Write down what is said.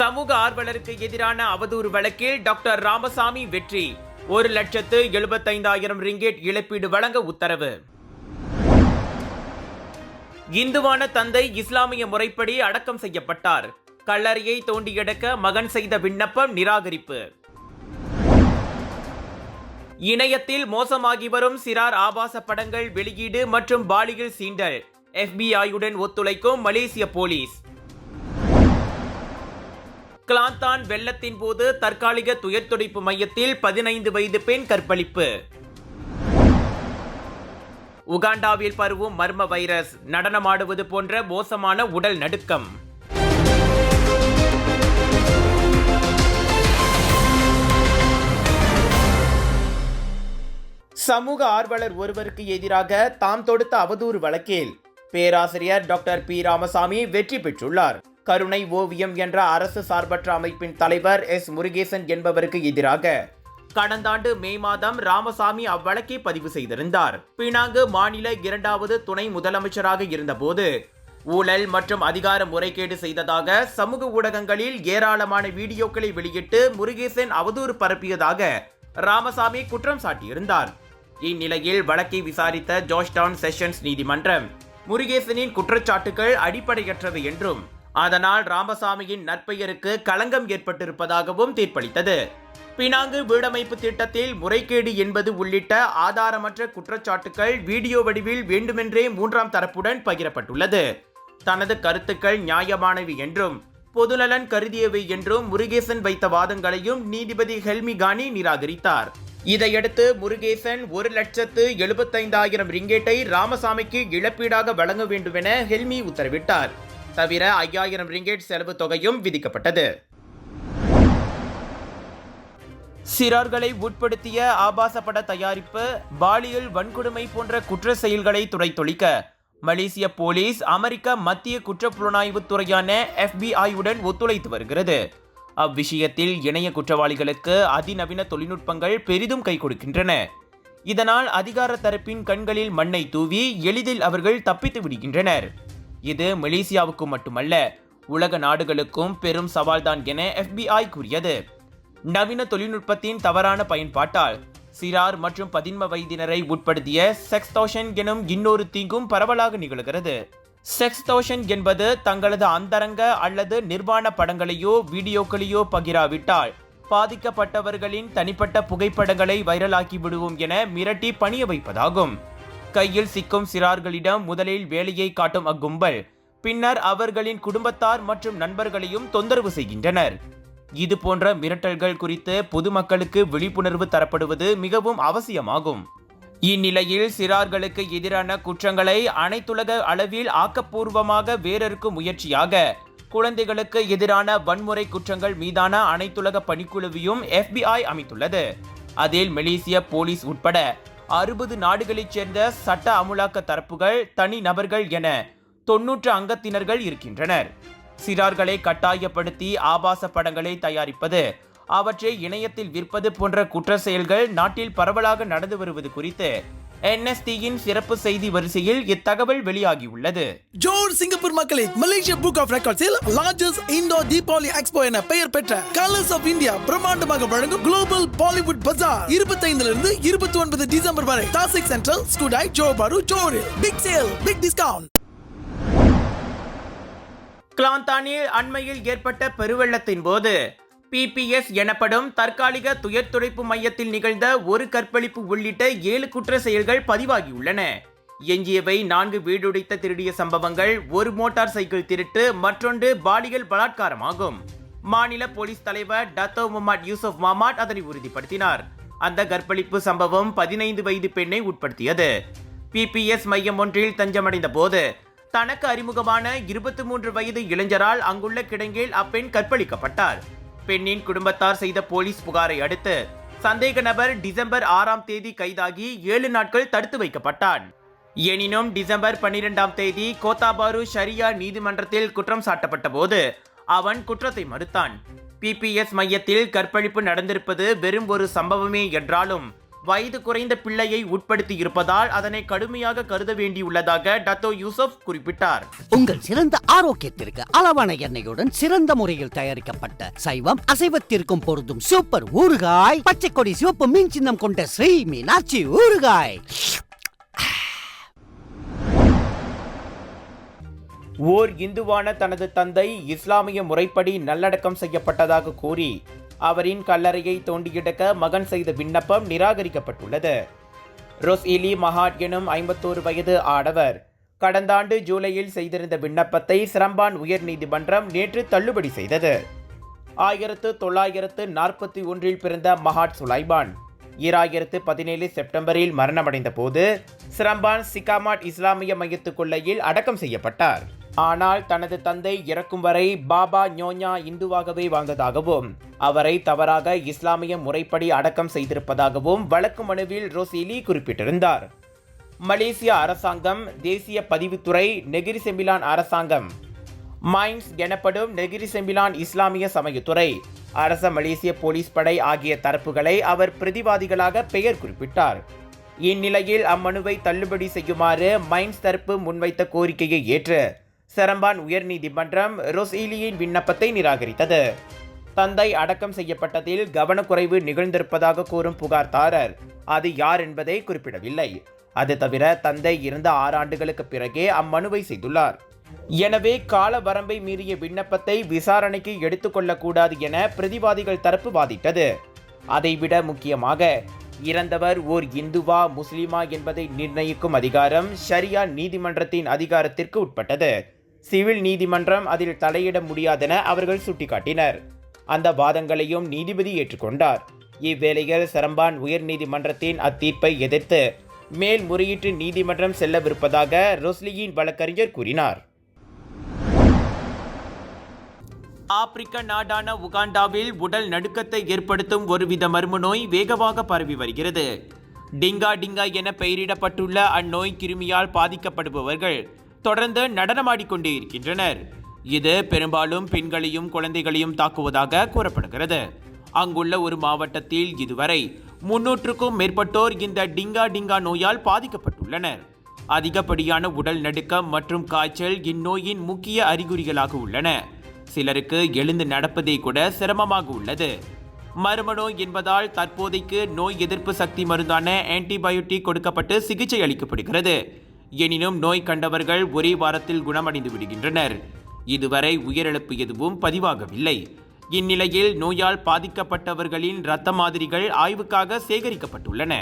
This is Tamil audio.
சமூக ஆர்வலருக்கு எதிரான அவதூறு வழக்கில் டாக்டர் ராமசாமி வெற்றி. 1,75,000 ரிங்கெட் இழப்பீடு வழங்க உத்தரவு. இந்துவான தந்தை இஸ்லாமிய முறைப்படி அடக்கம் செய்யப்பட்டார். கல்லறையை தோண்டி எடுக்க மகன் செய்த விண்ணப்பம் நிராகரிப்பு. இணையத்தில் மோசமாகி வரும் சிறார் ஆபாச படங்கள் வெளியீடு மற்றும் பாலியல் சீண்டல். FBI-யுடன் ஒத்துழைக்கும் மலேசிய போலீஸ். கிளாந்தான் வெள்ளத்தின் போது தற்காலிக துயர் துடைப்பு மையத்தில் 15 வயது பெண் கற்பழிப்பு. உகாண்டாவில் பரவும் மர்ம வைரஸ். நடனமாடுவது போன்ற மோசமான உடல் நடுக்கம். சமூக ஆர்வலர் ஒருவருக்கு எதிராக தாம் தொடுத்த அவதூறு வழக்கில் பேராசிரியர் டாக்டர் பி ராமசாமி வெற்றி பெற்றுள்ளார். கருணை ஓவியம் என்ற அரசு சார்பற்ற அமைப்பின் தலைவர் எஸ் முருகேசன் என்பவருக்கு எதிராக கடந்த ஆண்டு மே மாதம் ராமசாமி அவ்வழக்கை பதிவு செய்திருந்தார். பினாங்கு மாநில 2வது துணை முதலமைச்சராக இருந்தபோது ஊழல் மற்றும் அதிகார முறைகேடு செய்ததாக சமூக ஊடகங்களில் ஏராளமான வீடியோக்களை வெளியிட்டு முருகேசன் அவதூறு பரப்பியதாக ராமசாமி குற்றம் சாட்டியிருந்தார். இந்நிலையில் வழக்கை விசாரித்த ஜார்ஜ்டவுன் செஷன்ஸ் நீதிமன்றம் முருகேசனின் குற்றச்சாட்டுகள் அடிப்படையற்றது என்றும் அதனால் ராமசாமியின் நற்பெயருக்கு களங்கம் ஏற்பட்டிருப்பதாகவும் தீர்ப்பளித்தது. பினாங்கு வீடமைப்பு திட்டத்தில் முறைகேடு என்பது உள்ளிட்ட ஆதாரமற்ற குற்றச்சாட்டுகள் வீடியோ வடிவில் வேண்டுமென்றே 3ஆம் தரப்புடன் பகிரப்பட்டுள்ளது. தனது கருத்துக்கள் நியாயமானவை என்றும் பொதுநலன் கருதியவை என்றும் முருகேசன் வைத்த வாதங்களையும் நீதிபதி ஹெல்மி கானி நிராகரித்தார். இதையடுத்து முருகேசன் 1,75,000 ரிங்கெட்டை ராமசாமிக்கு இழப்பீடாக வழங்க வேண்டும் என ஹெல்மி உத்தரவிட்டார். தவிர 5,000 ரிங்கெட் செலவு தொகையும் விதிக்கப்பட்டது. சிறார்களை உட்படுத்திய ஆபாச பட தயாரிப்பு, பாலியல் வன்கொடுமை போன்ற குற்ற செயல்களை துடைத்தொழிக்க மலேசிய போலீஸ் அமெரிக்க மத்திய குற்றப்புலனாய்வு துறையான FBI-யுடன் ஒத்துழைத்து வருகிறது. அவ்விஷயத்தில் இணைய குற்றவாளிகளுக்கு அதிநவீன தொழில்நுட்பங்கள் பெரிதும் கை கொடுக்கின்றன. இதனால் அதிகார தரப்பின் கண்களில் மண்ணை தூவி எளிதில் அவர்கள் தப்பித்து விடுகின்றனர். இது மலேசியாவுக்கு மட்டுமல்ல, உலக நாடுகளுக்கும் பெரும் சவால்தான் என FBI கூறியது. நவீன தொழில்நுட்பத்தின் தவறான பயன்பாட்டால் சிறார் மற்றும் 15 வயதினரை உட்படுத்திய செக்ஸ்டோஷன் எனும் இன்னொரு தீங்கும் பரவலாக நிகழ்கிறது. செக்ஸ்டோஷன் என்பது தங்களது அந்தரங்க அல்லது நிர்வாண படங்களையோ வீடியோக்களையோ பகிராவிட்டால் பாதிக்கப்பட்டவர்களின் தனிப்பட்ட புகைப்படங்களை வைரலாக்கி விடுவோம் என மிரட்டி பணிய வைப்பதாகும். கையில் சிக்கும் சிறார்களிடம் முதலில் வேலையை காட்டும் அக்கும்பல் பின்னர் அவர்களின் குடும்பத்தார் மற்றும் நண்பர்களையும் தொந்தரவு செய்கின்றனர். இது போன்ற மிரட்டல்கள் குறித்து பொதுமக்களுக்கு விழிப்புணர்வு தரப்படுவது மிகவும் அவசியமாகும். இந்நிலையில் சிறார்களுக்கு எதிரான குற்றங்களை அனைத்துலக அளவில் ஆக்கப்பூர்வமாக வேறறுக்கும் முயற்சியாக குழந்தைகளுக்கு எதிரான வன்முறை குற்றங்கள் மீதான அனைத்துலக பணிக்குழுவையும் FBI அமைத்துள்ளது. அதில் மலேசிய போலீஸ் உட்பட 60 நாடுகளைச் சேர்ந்த சட்ட அமுலாக்க தரப்புகள், தனி நபர்கள் என 90 அங்கத்தினர்கள் இருக்கின்றனர். சிறார்களை கட்டாயப்படுத்தி ஆபாச படங்களை தயாரிப்பது, அவற்றை இணையத்தில் விற்பது போன்ற குற்ற செயல்கள் நாட்டில் பரவலாக நடந்து வருவது குறித்து NST-யின் சிறப்பு செய்தி வரிசையில் இத்தகவல் வெளியாகியுள்ளது. ஜோர் சிங்கப்பூர் மக்களே, மலேசியா புக் ஆஃப் ரெக்கார்ட்ஸில் லார்ஜஸ்ட் இண்டோர் தீபாவளி எக்ஸ்போ என பெயர் பெற்ற கலர்ஸ் ஆஃப் இந்தியா பிரம்மாண்டமாக வழங்கும் குளோபல் பாலிவுட் பஜார் 25 29 டிசம்பர் வரை தாசிக் சென்ட்ரல், ஸ்கூடாய், ஜோஹர் பாரு, ஜோஹரில் பிக் சேல், பிக் டிஸ்கவுண்ட். கிளாந்தானில் அண்மையில் ஏற்பட்ட பெருவெள்ளத்தின் போது PPS எனப்படும் தற்காலிக துயர் துடைப்பு மையத்தில் நிகழ்ந்த ஒரு கற்பழிப்பு உள்ளிட்ட 7 குற்ற செயல்கள் பதிவாகியுள்ளன. எஞ்சியவை 4 வீடுடைத்த திருடிய சம்பவங்கள், 1 மோட்டார் சைக்கிள் திருட்டு, மற்றொன்று பாலியல் பலாத்காரமாகும். மாநில போலீஸ் தலைவர் டத்தோ முகமது யூசுப் மாமாட் அதனை உறுதிப்படுத்தினார். அந்த கற்பழிப்பு சம்பவம் 15 வயது பெண்ணை உட்படுத்தியது. PPS மையம் ஒன்றில் தஞ்சமடைந்த போது தனக்கு அறிமுகமான 23 வயது இளைஞரால் அங்குள்ள கிடங்கில் அப்பெண் கற்பழிக்கப்பட்டார். பெண்ணின் குடும்பத்தார் செய்த போலீஸ் புகாரை அடுத்து சந்தேக நபர் டிசம்பர் 6ஆம் தேதி கைதாகி 7 நாட்கள் தடுத்து வைக்கப்பட்டான். எனினும் டிசம்பர் 12ஆம் தேதி கோத்தாபாரு ஷரியா நீதிமன்றத்தில் குற்றம் சாட்டப்பட்ட போது அவன் குற்றத்தை மறுத்தான். PPS மையத்தில் கற்பழிப்பு நடந்திருப்பது வெறும் ஒரு சம்பவமே என்றாலும் வயது குறைந்த பிள்ளையை உட்படுத்தி இருப்பதால் அதனை கடுமையாக கருத வேண்டியுள்ளதாக டத்தோ யூசுப் குறிப்பிட்டார். உங்கள் சிறந்த ஆரோக்கியத்திற்கு அளவான எண்ணெயுடன் சிறந்த முறையில் தயாரிக்கப்பட்ட சைவம் அசைவத்திற்கும் பொருந்தும் சூப்பர் ஊறுகாய், பச்சை கொடி சிவப்பு மீன் சின்னம் கொண்ட ஸ்ரீ மீனாட்சி ஊறுகாய். ஓர் இந்துவான தனது தந்தை இஸ்லாமிய முறைப்படி நல்லடக்கம் செய்யப்பட்டதாக கூறி அவரின் கல்லறையை தோண்டியெடுக்க மகன் செய்த விண்ணப்பம் நிராகரிக்கப்பட்டுள்ளது. ரொஸ்இலி மஹாட் எனும் 51 வயது ஆடவர் கடந்த ஆண்டு ஜூலையில் செய்திருந்த விண்ணப்பத்தை சிரம்பான் உயர்நீதிமன்றம் நேற்று தள்ளுபடி செய்தது. 1941 பிறந்த மஹாட் சுலைமான் 2017 செப்டம்பரில் மரணமடைந்த போது சிரம்பான் சிகாமாட் இஸ்லாமிய மையத்து கொள்ளையில் அடக்கம் செய்யப்பட்டார். ஆனால் தனது தந்தை இறக்கும் வரை பாபா ஞோஞா இந்துவாகவே வாழ்ந்ததாகவும் அவரை தவறாக இஸ்லாமிய முறைப்படி அடக்கம் செய்திருப்பதாகவும் வழக்கு மனுவில் ரொஸ்இலி குறிப்பிட்டிருந்தார். மலேசிய அரசாங்கம், தேசிய பதிவுத்துறை, நெகிரி செம்பிலான் அரசாங்கம், மைன்ஸ் எனப்படும் நெகிரி செம்பிலான் இஸ்லாமிய சமயத்துறை, அரச மலேசிய போலீஸ் படை ஆகிய தரப்புகளை அவர் பிரதிவாதிகளாக பெயர் குறிப்பிட்டார். இந்நிலையில் அம்மனுவை தள்ளுபடி செய்யுமாறு மைன்ஸ் தரப்பு முன்வைத்த கோரிக்கையை ஏற்று சிரம்பான் உயர்நீதிமன்றம் ரொஸ்இலியின் விண்ணப்பத்தை நிராகரித்தது. தந்தை அடக்கம் செய்யப்பட்டதில் கவனக்குறைவு நிகழ்ந்திருப்பதாக கூறும் புகார்தாரர் அது யார் என்பதை குறிப்பிடவில்லை. அது தவிர தந்தை இறந்த 6 ஆண்டுகளுக்கு பிறகே அம்மனுவை செய்துள்ளார். எனவே கால வரம்பை மீறிய விண்ணப்பத்தை விசாரணைக்கு எடுத்துக்கொள்ளக்கூடாது என பிரதிவாதிகள் தரப்பு வாதிட்டது. அதைவிட முக்கியமாக இறந்தவர் ஓர் இந்துவா முஸ்லிமா என்பதை நிர்ணயிக்கும் அதிகாரம் ஷரியா நீதிமன்றத்தின் அதிகாரத்திற்கு உட்பட்டது. சிவில் நீதிமன்றம் அதில் தலையிட முடியாதென அவர்கள் சுட்டிக்காட்டினர். அந்த வாதங்களையும் நீதிபதி ஏற்றுக்கொண்டார். இவ்வேளையில் சிரம்பான் உயர்நீதிமன்றத்தின் அத்தீர்ப்பை எதிர்த்து மேல்முறையீட்டு நீதிமன்றம் செல்லவிருப்பதாக ரொஸ்லியின் வழக்கறிஞர் கூறினார். ஆப்பிரிக்க நாடான உகாண்டாவில் உடல் நடுக்கத்தை ஏற்படுத்தும் ஒருவித மர்ம நோய் வேகமாக பரவி வருகிறது. டிங்கா டிங்கா என பெயரிடப்பட்டுள்ள அந்நோய் கிருமியால் பாதிக்கப்படுபவர்கள் தொடர்ந்து நடனமாடிக்கொண்டே இருக்கின்றனர். இது பெரும்பாலும் பெண்களையும் குழந்தைகளையும் தாக்குவதாக கூறப்படுகிறது. அங்குள்ள ஒரு மாவட்டத்தில் இதுவரை 300க்கும் மேற்பட்டோர் இந்த டிங்கா டிங்கா நோயால் பாதிக்கப்பட்டுள்ளனர். அதிகப்படியான உடல் நடுக்கம் மற்றும் காய்ச்சல் இந்நோயின் முக்கிய அறிகுறிகளாக உள்ளன. சிலருக்கு எழுந்து நடப்பதே கூட சிரமமாக உள்ளது. மர்ம நோய் என்பதால் தற்போதைக்கு நோய் எதிர்ப்பு சக்தி மருந்தான ஆன்டிபயோட்டிக் கொடுக்கப்பட்டு சிகிச்சை அளிக்கப்படுகிறது. எனினும் நோய் கண்டவர்கள் ஒரே வாரத்தில் குணமடைந்து விடுகின்றனர். இதுவரை உயிரிழப்பு எதுவும் பதிவாகவில்லை. இந்நிலையில் நோயால் பாதிக்கப்பட்டவர்களின் இரத்த மாதிரிகள் ஆய்வுக்காக சேகரிக்கப்பட்டுள்ளன.